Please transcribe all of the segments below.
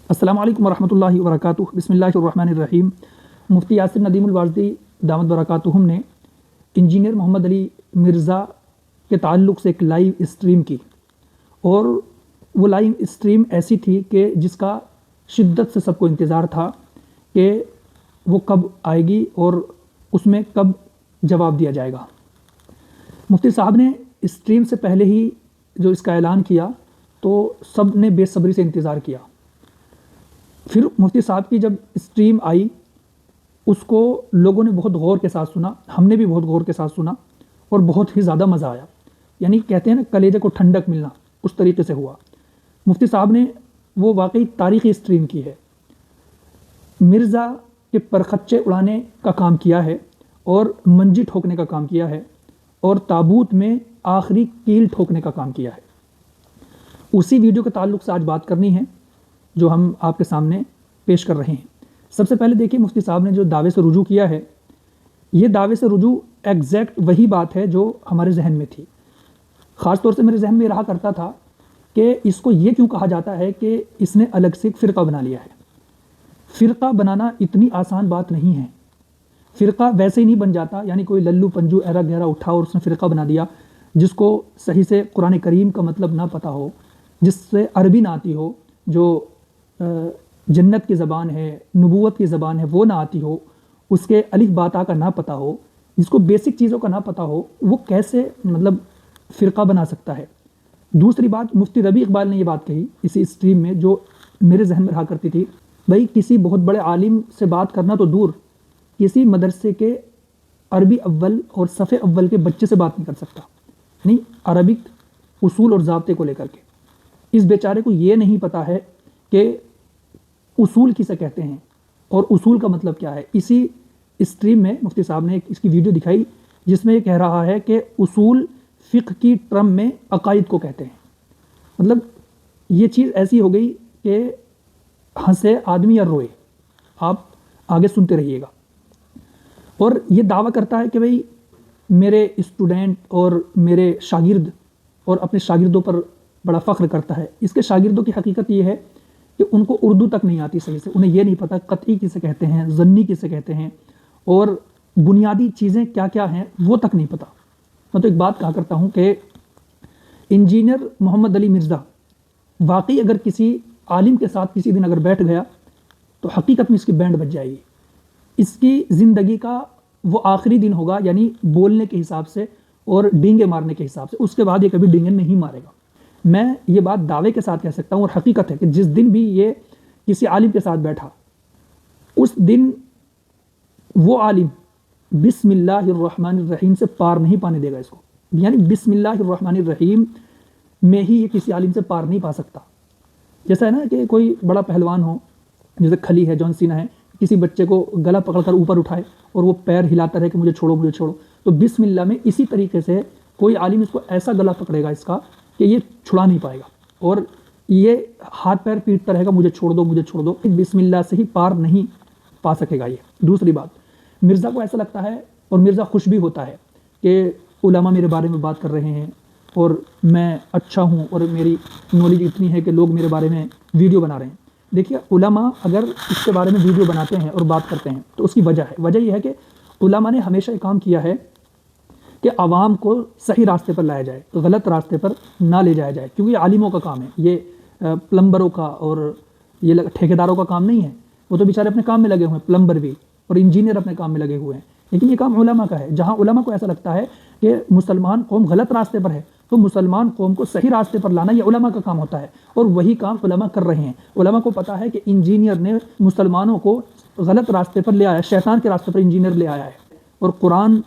السلام علیکم ورحمۃ اللہ وبرکاتہ۔ بسم اللہ الرحمن الرحیم۔ مفتی یاسر ندیم الواجدی دامت برکاتہم نے انجینئر محمد علی مرزا کے تعلق سے ایک لائیو اسٹریم کی، اور وہ لائیو اسٹریم ایسی تھی کہ جس کا شدت سے سب کو انتظار تھا کہ وہ کب آئے گی اور اس میں کب جواب دیا جائے گا۔ مفتی صاحب نے اسٹریم سے پہلے ہی جو اس کا اعلان کیا تو سب نے بے صبری سے انتظار کیا۔ پھر مفتی صاحب کی جب اسٹریم آئی اس کو لوگوں نے بہت غور کے ساتھ سنا، ہم نے بھی بہت غور کے ساتھ سنا اور بہت ہی زیادہ مزہ آیا۔ یعنی کہتے ہیں نا کلیجے کو ٹھنڈک ملنا، اس طریقے سے ہوا۔ مفتی صاحب نے وہ واقعی تاریخی اسٹریم کی ہے، مرزا کے پرخچے اڑانے کا کام کیا ہے اور منجی ٹھوکنے کا کام کیا ہے اور تابوت میں آخری کیل ٹھوکنے کا کام کیا ہے۔ اسی ویڈیو کے تعلق سے آج بات کرنی ہے جو ہم آپ کے سامنے پیش کر رہے ہیں۔ سب سے پہلے دیکھیے مفتی صاحب نے جو دعوے سے رجوع کیا ہے، یہ دعوے سے رجوع ایگزیکٹ وہی بات ہے جو ہمارے ذہن میں تھی۔ خاص طور سے میرے ذہن میں رہا کرتا تھا کہ اس کو یہ کیوں کہا جاتا ہے کہ اس نے الگ سے ایک فرقہ بنا لیا ہے۔ فرقہ بنانا اتنی آسان بات نہیں ہے۔ فرقہ ویسے ہی نہیں بن جاتا، یعنی کوئی للو پنجو ایرا گہرا اٹھا اور اس نے فرقہ بنا دیا جس کو صحیح سے قرآن کریم کا مطلب نہ پتہ ہو، جس سے عربی نہ آتی ہو، جو جنت کی زبان ہے، نبوت کی زبان ہے وہ نہ آتی ہو، اس کے الف باتا کا نہ پتہ ہو، جس کو بیسک چیزوں کا نہ پتہ ہو، وہ کیسے فرقہ بنا سکتا ہے۔ دوسری بات، مفتی ربیع اقبال نے یہ بات کہی اسی اسٹریم میں جو میرے ذہن میں رہا کرتی تھی، بھائی کسی بہت بڑے عالم سے بات کرنا تو دور، کسی مدرسے کے عربی اول اور صف اول کے بچے سے بات نہیں کر سکتا، نہیں عربک اصول اور ضابطے کو لے کر کے۔ اس بیچارے کو یہ نہیں پتہ ہے کہ اصول کسے کہتے ہیں اور اصول کا مطلب کیا ہے۔ اسی اسٹریم میں مفتی صاحب نے اس کی ویڈیو دکھائی جس میں یہ کہہ رہا ہے کہ اصول فقہ کی ٹرم میں عقائد کو کہتے ہیں۔ یہ چیز ایسی ہو گئی کہ ہنسے آدمی یا روئے۔ آپ آگے سنتے رہیے گا۔ اور یہ دعویٰ کرتا ہے کہ بھئی میرے اسٹوڈنٹ اور میرے شاگرد، اور اپنے شاگردوں پر بڑا فخر کرتا ہے۔ اس کے شاگردوں کی حقیقت یہ ہے کہ ان کو اردو تک نہیں آتی صحیح سے، انہیں یہ نہیں پتہ قطعی کسے کہتے ہیں، ظنی کسے کہتے ہیں، اور بنیادی چیزیں کیا کیا ہیں وہ تک نہیں پتہ۔ میں تو ایک بات کہا کرتا ہوں کہ انجینئر محمد علی مرزا واقعی اگر کسی عالم کے ساتھ کسی دن اگر بیٹھ گیا تو حقیقت میں اس کی بینڈ بج جائے گی۔ اس کی زندگی کا وہ آخری دن ہوگا، یعنی بولنے کے حساب سے اور ڈینگے مارنے کے حساب سے۔ اس کے بعد یہ کبھی ڈینگے نہیں مارے گا۔ میں یہ بات دعوے کے ساتھ کہہ سکتا ہوں، اور حقیقت ہے کہ جس دن بھی یہ کسی عالم کے ساتھ بیٹھا اس دن وہ عالم بسم اللہ الرحمن الرحیم سے پار نہیں پانے دے گا اس کو، یعنی بسم اللہ الرحمن الرحیم میں ہی یہ کسی عالم سے پار نہیں پا سکتا۔ جیسا ہے نا کہ کوئی بڑا پہلوان ہو، جیسے کھلی ہے، جون سینا ہے، کسی بچے کو گلا پکڑ کر اوپر اٹھائے اور وہ پیر ہلاتا رہے کہ مجھے چھوڑو مجھے چھوڑو، تو بسم اللہ میں اسی طریقے سے کوئی عالم اس کو ایسا گلا پکڑے گا اس کا کہ یہ چھڑا نہیں پائے گا، اور یہ ہاتھ پیر پیٹتا رہے گا مجھے چھوڑ دو مجھے چھوڑ دو، بسم اللہ سے ہی پار نہیں پا سکے گا یہ۔ دوسری بات، مرزا کو ایسا لگتا ہے اور مرزا خوش بھی ہوتا ہے کہ علماء میرے بارے میں بات کر رہے ہیں اور میں اچھا ہوں اور میری نالج اتنی ہے کہ لوگ میرے بارے میں ویڈیو بنا رہے ہیں۔ دیکھیے علماء اگر اس کے بارے میں ویڈیو بناتے ہیں اور بات کرتے ہیں تو اس کی وجہ یہ ہے کہ علماء نے ہمیشہ یہ کام کیا ہے کہ عوام کو صحیح راستے پر لایا جائے، غلط راستے پر نہ لے جایا جائے، کیونکہ یہ عالموں کا کام ہے، یہ پلمبروں کا اور یہ ٹھیکیداروں کا کام نہیں ہے۔ وہ تو بیچارے اپنے کام میں لگے ہوئے ہیں، پلمبر بھی اور انجینئر اپنے کام میں لگے ہوئے ہیں، لیکن یہ کام علماء کا ہے۔ جہاں علماء کو ایسا لگتا ہے کہ مسلمان قوم غلط راستے پر ہے تو مسلمان قوم کو صحیح راستے پر لانا یہ علماء کا کام ہوتا ہے، اور وہی کام علماء کر رہے ہیں۔ علماء کو پتہ ہے کہ انجینئر نے مسلمانوں کو غلط راستے پر لے آیا، شیطان کے راستے پر انجینئر لے آیا ہے، اور قرآن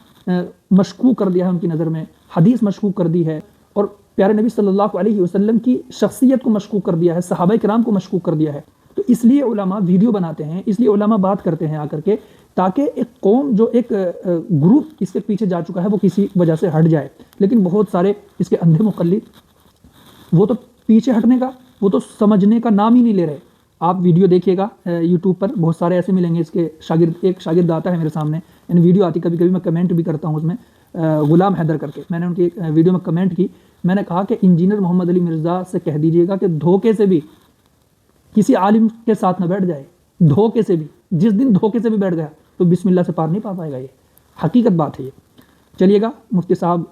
مشکوک کر دیا ہے ان کی نظر میں، حدیث مشکوک کر دی ہے، اور پیارے نبی صلی اللہ علیہ وسلم کی شخصیت کو مشکوک کر دیا ہے، صحابہ کرام کو مشکوک کر دیا ہے۔ تو اس لیے علماء ویڈیو بناتے ہیں، اس لیے علماء بات کرتے ہیں آ کر کے، تاکہ ایک قوم جو ایک گروپ اس کے پیچھے جا چکا ہے وہ کسی وجہ سے ہٹ جائے۔ لیکن بہت سارے اس کے اندھے مقلد، وہ تو پیچھے ہٹنے کا، وہ تو سمجھنے کا نام ہی نہیں لے رہے۔ آپ ویڈیو دیکھیے گا یوٹیوب پر، بہت سارے ایسے ملیں گے اس کے شاگرد، ایک شاگرد آتا ہے میرے سامنے، یعنی ویڈیو آتی، کبھی کبھی میں کمنٹ بھی کرتا ہوں اس میں، غلام حیدر کر کے، میں نے ان کی ویڈیو میں کمنٹ کی، میں نے کہا کہ انجینئر محمد علی مرزا سے کہہ دیجئے گا کہ دھوکے سے بھی کسی عالم کے ساتھ نہ بیٹھ جائے دھوکے سے بھی. جس دن دھوکے سے بھی بیٹھ گیا تو بسم اللہ سے پار نہیں پا پائے گا. یہ حقیقت بات ہے. یہ چلیے گا, مفتی صاحب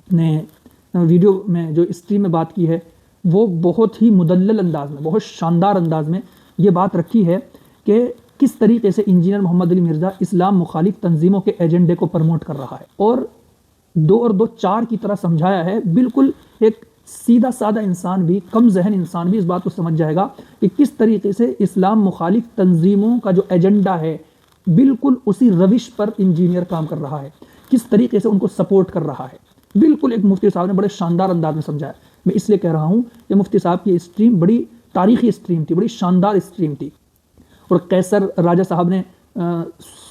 نے ویڈیو میں جو اسٹریم میں بات کی ہے وہ بہت ہی مدلل انداز میں, بہت شاندار انداز میں یہ بات رکھی ہے کہ کس طریقے سے انجینئر محمد علی مرزا اسلام مخالف تنظیموں کے ایجنڈے کو پروموٹ کر رہا ہے, اور 2 اور 2 4 کی طرح سمجھایا ہے. بالکل ایک سیدھا سادہ انسان بھی, کم ذہن انسان بھی اس بات کو سمجھ جائے گا کہ کس طریقے سے اسلام مخالف تنظیموں کا جو ایجنڈا ہے بالکل اسی روش پر انجینئر کام کر رہا ہے, کس طریقے سے ان کو سپورٹ کر رہا ہے. بالکل ایک مفتی صاحب نے بڑے شاندار انداز میں سمجھایا. میں اس لیے کہہ رہا ہوں کہ مفتی صاحب کی اسٹریم بڑی تاریخی اسٹریم تھی, بڑی شاندار اسٹریم تھی, اور قیصر راجہ صاحب نے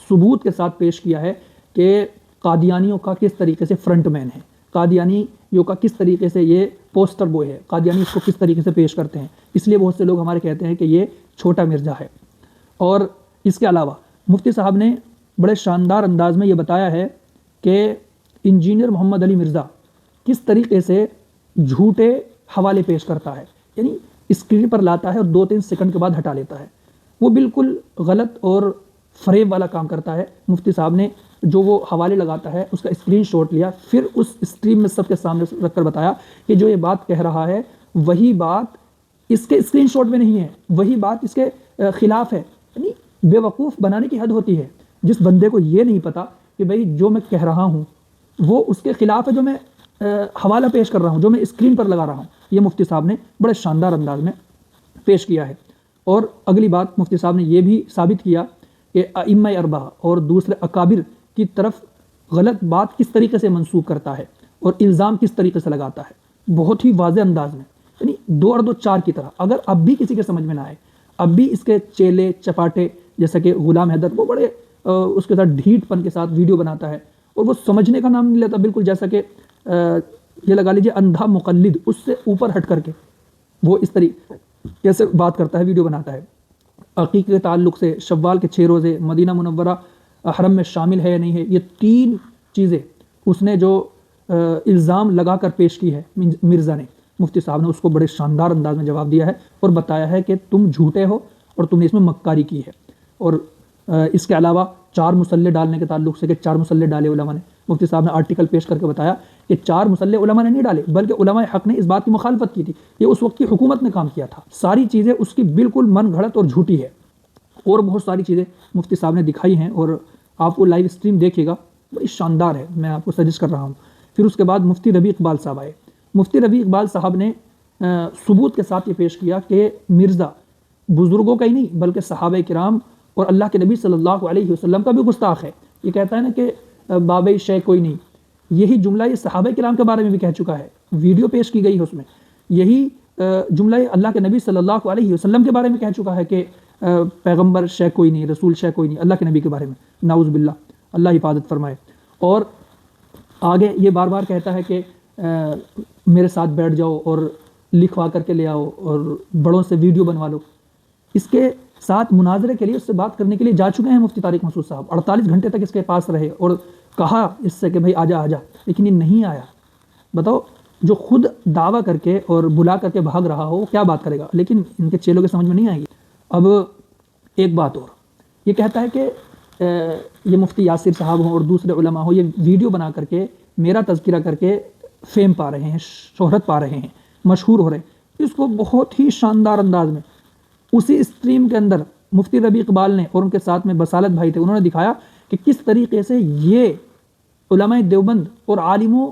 ثبوت کے ساتھ پیش کیا ہے کہ قادیانیوں کا کس طریقے سے فرنٹ مین ہے, قادیانیوں کا کس طریقے سے یہ پوسٹر بوائے ہے, قادیانی اس کو کس طریقے سے پیش کرتے ہیں. اس لیے بہت سے لوگ ہمارے کہتے ہیں کہ یہ چھوٹا مرزا ہے. اور اس کے علاوہ مفتی صاحب نے بڑے شاندار انداز میں یہ بتایا ہے کہ انجینئر محمد علی مرزا کس طریقے سے جھوٹے حوالے پیش کرتا ہے, یعنی اسکرین پر لاتا ہے اور 2-3 سیکنڈ کے بعد ہٹا لیتا ہے. وہ بالکل غلط اور فریب والا کام کرتا ہے. مفتی صاحب نے جو وہ حوالے لگاتا ہے اس کا اسکرین شاٹ لیا, پھر اس اسٹریم میں سب کے سامنے رکھ کر بتایا کہ جو یہ بات کہہ رہا ہے وہی بات اس کے اسکرین شاٹ میں نہیں ہے, وہی بات اس کے خلاف ہے. یعنی بے وقوف بنانے کی حد ہوتی ہے. جس بندے کو یہ نہیں پتا کہ بھئی جو میں کہہ رہا ہوں وہ اس کے خلاف ہے جو میں حوالہ پیش کر رہا ہوں, جو میں اسکرین پر لگا رہا ہوں. یہ مفتی صاحب نے بڑے شاندار انداز میں پیش کیا ہے. اور اگلی بات مفتی صاحب نے یہ بھی ثابت کیا کہ ائمہ اربعہ اور دوسرے اکابر کی طرف غلط بات کس طریقے سے منسوخ کرتا ہے اور الزام کس طریقے سے لگاتا ہے, بہت ہی واضح انداز میں, یعنی 2 اور 2 4 کی طرح. اگر اب بھی کسی کے سمجھ میں نہ آئے, اب بھی اس کے چیلے چپاٹے جیسا کہ غلام حیدر, وہ بڑے اس کے ساتھ ڈھیٹ پن کے ساتھ ویڈیو بناتا ہے اور وہ سمجھنے کا نام نہیں لیتا, بالکل جیسا کہ یہ لگا لیجیے اندھا مقلد, اس سے اوپر ہٹ کر کے وہ اس طریقے سے بات کرتا ہے, ویڈیو بناتا ہے. عقیقے کے تعلق سے شوال کے 6 روزے مدینہ منورہ حرم میں شامل ہے یا نہیں ہے, یہ 3 چیزیں اس نے جو الزام لگا کر پیش کی ہے مرزا نے, مفتی صاحب نے اس کو بڑے شاندار انداز میں جواب دیا ہے اور بتایا ہے کہ تم جھوٹے ہو اور تم نے اس میں مکاری کی ہے. اور اس کے علاوہ 4 مسلح ڈالنے کے تعلق سے کہ 4 مسلح ڈالے علماء نے, مفتی صاحب نے آرٹیکل پیش کر کے بتایا کہ 4 مسلح علماء نے نہیں ڈالے بلکہ علماء حق نے اس بات کی مخالفت کی تھی, یہ اس وقت کی حکومت نے کام کیا تھا. ساری چیزیں اس کی بالکل من گھڑت اور جھوٹی ہے, اور بہت ساری چیزیں مفتی صاحب نے دکھائی ہیں, اور آپ وہ لائیو اسٹریم دیکھیے گا, بڑی شاندار ہے, میں آپ کو سجیسٹ کر رہا ہوں. پھر اس کے بعد مفتی ربیع اقبال صاحب آئے. مفتی ربیع اقبال صاحب نے ثبوت کے ساتھ یہ پیش کیا کہ مرزا بزرگوں کا ہی نہیں بلکہ صحابہ کرام اور اللہ کے نبی صلی اللہ علیہ وسلم کا بھی گستاخ ہے. یہ کہتا ہے نا کہ بابے شے کوئی نہیں, یہی جملہ یہ صحابہ کرام کے بارے میں بھی کہہ چکا ہے, ویڈیو پیش کی گئی ہے اس میں. یہی جملہ اللہ کے نبی صلی اللہ علیہ وسلم کے بارے میں کہہ چکا ہے کہ پیغمبر شے کوئی نہیں, رسول شے کوئی نہیں, اللہ کے نبی کے بارے میں, نعوذ باللہ, اللہ حفاظت فرمائے. اور آگے یہ بار بار کہتا ہے کہ میرے ساتھ بیٹھ جاؤ اور لکھوا کر کے لے آؤ اور بڑوں سے ویڈیو بنوا لو. اس کے ساتھ مناظرے کے لیے اس سے بات کرنے کے لیے جا چکے ہیں مفتی طارق مسعود صاحب, 48 گھنٹے تک اس کے پاس رہے اور کہا اس سے کہ بھائی آجا, لیکن یہ نہیں آیا. بتاؤ, جو خود دعویٰ کر کے اور بلا کر کے بھاگ رہا ہو وہ کیا بات کرے گا, لیکن ان کے چیلوں کے سمجھ میں نہیں آئے گی. اب ایک بات اور, یہ کہتا ہے کہ یہ مفتی یاسر صاحب ہوں اور دوسرے علماء ہوں, یہ ویڈیو بنا کر کے میرا تذکرہ کر کے فیم پا رہے ہیں, شہرت پا رہے ہیں, مشہور ہو رہے ہیں. اس کو بہت ہی شاندار انداز میں اسی اسٹریم کے اندر مفتی ربیع اقبال نے اور ان کے ساتھ میں بصالت بھائی تھے, انہوں نے دکھایا کہ کس طریقے سے یہ علماء دیوبند اور عالموں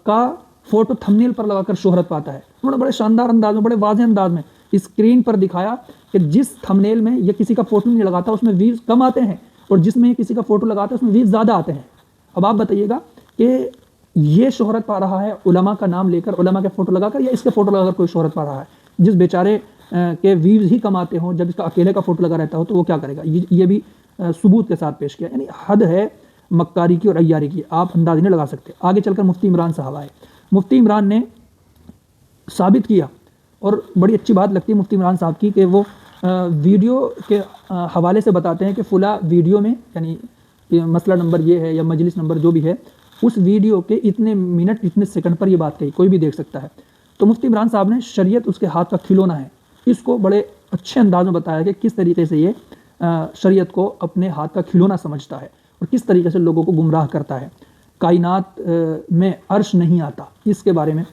کا فوٹو تھمنیل پر لگا کر شہرت پاتا ہے. انہوں نے بڑے شاندار انداز میں, بڑے واضح انداز میں اسکرین پر دکھایا کہ جس تھمنیل میں یہ کسی کا فوٹو نہیں لگاتا اس میں ویوز کم آتے ہیں, اور جس میں کسی کا فوٹو لگاتا ہے اس میں ویوز زیادہ آتے ہیں. اب آپ بتائیے گا کہ یہ شہرت پا رہا ہے علماء کا نام لے کر, علماء کے فوٹو لگا کر, یا اس کے فوٹو لگا کر کوئی شہرت پا رہا ہے جس بیچارے کے ویوز ہی کم آتے ہوں, جب اس کا اکیلے کا فوٹو لگا رہتا ہو تو وہ کیا کرے گا. یہ بھی ثبوت کے ساتھ پیش کیا. یعنی حد ہے مکاری کی اور عیاری کی, آپ اندازہ نہیں لگا سکتے. آگے چل کر مفتی عمران صاحب آئے. مفتی عمران نے ثابت کیا, اور بڑی اچھی بات لگتی ہے مفتی عمران صاحب کی کہ وہ ویڈیو کے حوالے سے بتاتے ہیں کہ فلاں ویڈیو میں, یعنی مسئلہ نمبر یہ ہے یا مجلس نمبر جو بھی ہے, اس ویڈیو کے اتنے منٹ اتنے سیکنڈ پر یہ بات کہی, کوئی بھی دیکھ سکتا ہے. تو مفتی عمران صاحب نے شریعت اس کے ہاتھ کا کھلونا ہے, اس کو بڑے اچھے انداز میں بتایا کہ کس طریقے سے یہ شریعت کو اپنے ہاتھ کا کھلونا سمجھتا ہے اور کس طریقے سے لوگوں کو گمراہ کرتا ہے۔ کائنات میں عرش نہیں آتا، اس کے بارے میں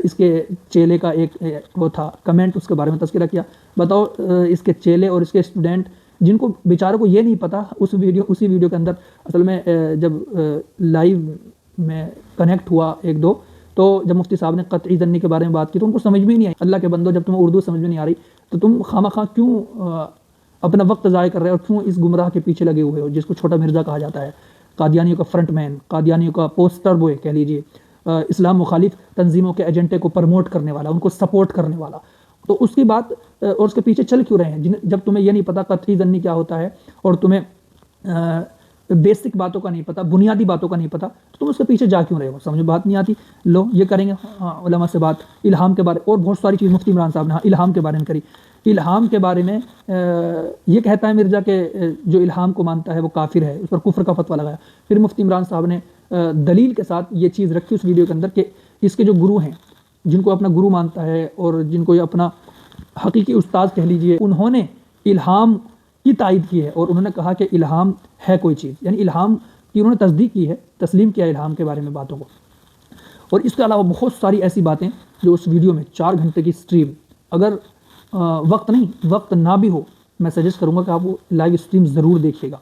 اس کے چیلے کا ایک وہ تھا کمنٹ، اس کے بارے میں تذکرہ کیا۔ بتاؤ اس کے چیلے اور اس کے اسٹوڈنٹ جن کو بیچاروں کو یہ نہیں پتہ، اسی ویڈیو کے اندر اصل میں جب لائیو میں کنیکٹ ہوا ایک دو، تو جب مفتی صاحب نے قطعی ظنی کے بارے میں بات کی تو ان کو سمجھ میں ہی نہیں آئی۔ اللہ کے بندو، جب تمہیں اردو سمجھ میں نہیں آ رہی تو تم خواہ کیوں اپنا وقت ضائع کر رہے ہو اور کیوں اس گمراہ کے پیچھے لگے ہوئے ہو جس کو چھوٹا مرزا کہا جاتا ہے، قادیانیوں کا فرنٹ مین، قادیانیوں کا پوسٹر بوائے کہہ لیجئے، اسلام مخالف تنظیموں کے ایجنڈے کو پروموٹ کرنے والا، ان کو سپورٹ کرنے والا۔ تو اس کی بات اور اس کے پیچھے چل کیوں رہے ہیں جب تمہیں یہ نہیں پتہ قطعی ظنی کیا ہوتا ہے اور تمہیں بیسک باتوں کا نہیں پتہ، بنیادی باتوں کا نہیں پتہ، تو تم اس کے پیچھے جا کیوں رہے ہو؟ سمجھ بات نہیں آتی۔ لو یہ کریں گے علماء سے بات الہام کے بارے، اور بہت ساری چیز مفتی عمران صاحب نے الہام کے بارے میں کری۔ الہام کے بارے میں یہ کہتا ہے مرزا کہ جو الہام کو مانتا ہے وہ کافر ہے، اس پر کفر کا فتویٰ لگایا۔ پھر مفتی عمران صاحب نے دلیل کے ساتھ یہ چیز رکھی اس ویڈیو کے اندر کہ اس کے جو گرو ہیں، جن کو اپنا گرو مانتا ہے اور جن کو یہ اپنا حقیقی استاد کہہ لیجئے، انہوں نے الہام کی تائید کی ہے اور انہوں نے کہا کہ الہام ہے کوئی چیز، یعنی الہام کی انہوں نے تصدیق کی ہے، تسلیم کیا الہام کے بارے میں باتوں کو۔ اور اس کے علاوہ بہت ساری ایسی باتیں جو اس ویڈیو میں 4 گھنٹے کی سٹریم، اگر وقت نہ بھی ہو، میں سجیسٹ کروں گا کہ آپ وہ لائیو سٹریم ضرور دیکھیے گا۔